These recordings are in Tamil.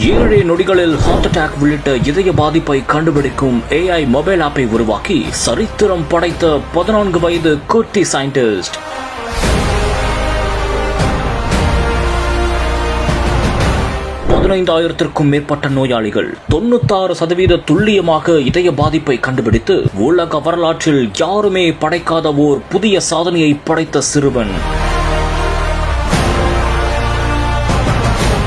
7 நொடிகளில் ஹார்ட் அட்டாக் உள்ளிட்ட இதய பாதிப்பை கண்டுபிடிக்கும் AI மொபைல் ஆப்பை உருவாக்கி சரித்திரம் படைத்த 14 வயது குட்டி சயின்டிஸ்ட். பதினைந்தாயிரத்திற்கும் மேற்பட்ட நோயாளிகள் 96% துல்லியமாக இதய பாதிப்பை கண்டுபிடித்து உலக வரலாற்றில் யாருமே படைக்காத ஓர் புதிய சாதனையை படைத்த சிறுவன்.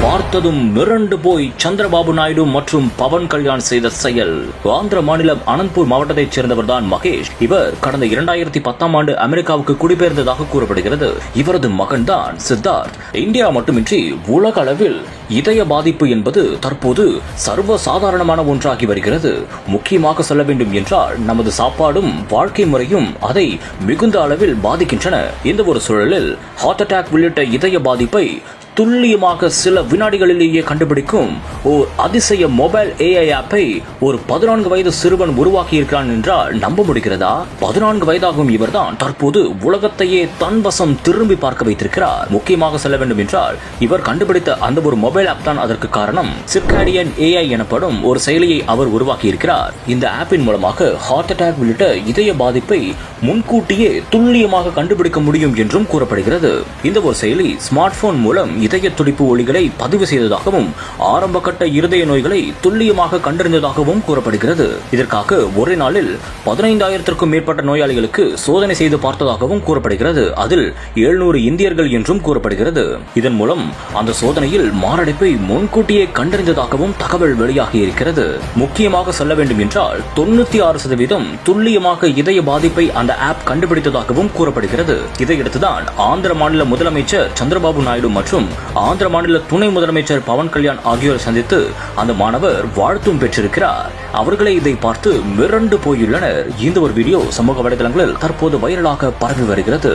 பார்த்ததும் மிரண்டு போய் சந்திரபாபு நாயுடு மற்றும் பவன் கல்யாண் செய்த செயல். ஆந்திர மாநிலம் அனந்த்பூர் மாவட்டத்தைச் சேர்ந்தவர்தான் மகேஷ். இவர் கடந்த 2010ஆம் ஆண்டு அமெரிக்காவுக்கு குடிபெயர்ந்ததாக கூறப்படுகிறது. இவரது மகன்தான் சித்தார்த். இந்தியா மட்டுமின்றி உலக அளவில் இதய பாதிப்பு என்பது தற்போது சர்வ சாதாரணமான ஒன்றாகி வருகிறது. முக்கியமாக சொல்ல வேண்டும் என்றால் நமது சாப்பாடும் வாழ்க்கை முறையும் அதை மிகுந்த அளவில் பாதிக்கின்றன. இந்த ஒரு சூழலில் ஹார்ட் அட்டாக் உள்ளிட்ட இதய பாதிப்பை துல்லியமாக சில வினாடிகளிலேயே கண்டுபிடிக்கும் ஓர் அதிசய மொபைல் AI ஆப்பை ஒரு 14 வயது சிறுவன் உருவாக்கி இருக்கிறான் என்றால் நம்ப முடிகிறதா? 14 வயதாகும் இவர்தான் தற்போது உலகத்தையே தன்வசம் திரும்பி பார்க்க வைத்திருக்கிறார். முக்கியமாக சொல்ல வேண்டும் என்றால் இவர் கண்டுபிடித்த அந்த ஒரு மொபைல் ஆப் தான் அதற்கு காரணம். சிர்காடியன் AI எனப்படும் ஒரு செயலியை அவர் உருவாக்கி இருக்கிறார். இந்த ஆப்பின் மூலமாக ஹார்ட் அட்டாக் உள்ளிட்ட இதய பாதிப்பை முன்கூட்டியே துல்லியமாக கண்டுபிடிக்க முடியும் என்றும் கூறப்படுகிறது. இந்த ஒரு செயலி ஸ்மார்ட் போன் மூலம் இதய துடிப்பு ஒலிகளை பதிவு செய்ததாகவும் ஆரம்ப கட்ட இருதய நோய்களை துல்லியமாக கண்டறிந்ததாகவும் கூறப்படுகிறது. இதற்காக ஒரே நாளில் 15,000க்கும் மேற்பட்ட நோயாளிகளுக்கு சோதனை செய்து பார்த்ததாகவும் கூறப்படுகிறது. அதில் 700 இந்தியர்கள் என்றும் கூறப்படுகிறது. இதன் மூலம் அந்த சோதனையில் மாரடைப்பை முன்கூட்டியே கண்டறிந்ததாகவும் தகவல் வெளியாகி இருக்கிறது. முக்கியமாக சொல்ல வேண்டும் என்றால் 96% துல்லியமாக இதய பாதிப்பை அந்த ஆப் கண்டுபிடித்ததாகவும் கூறப்படுகிறது. இதையடுத்துதான் ஆந்திர மாநில முதலமைச்சர் சந்திரபாபு நாயுடு மற்றும் ஆந்திர மாநில துணை முதலமைச்சர் பவன் கல்யாண் ஆகியோரை சந்தித்து அந்த மாணவர் வாழ்த்தும் பெற்றிருக்கிறார். அவர்களே இதை பார்த்து மிரண்டு போயுள்ளனர். இந்த ஒரு வீடியோ சமூக வலைதளங்களில் தற்போது வைரலாக பரவி வருகிறது.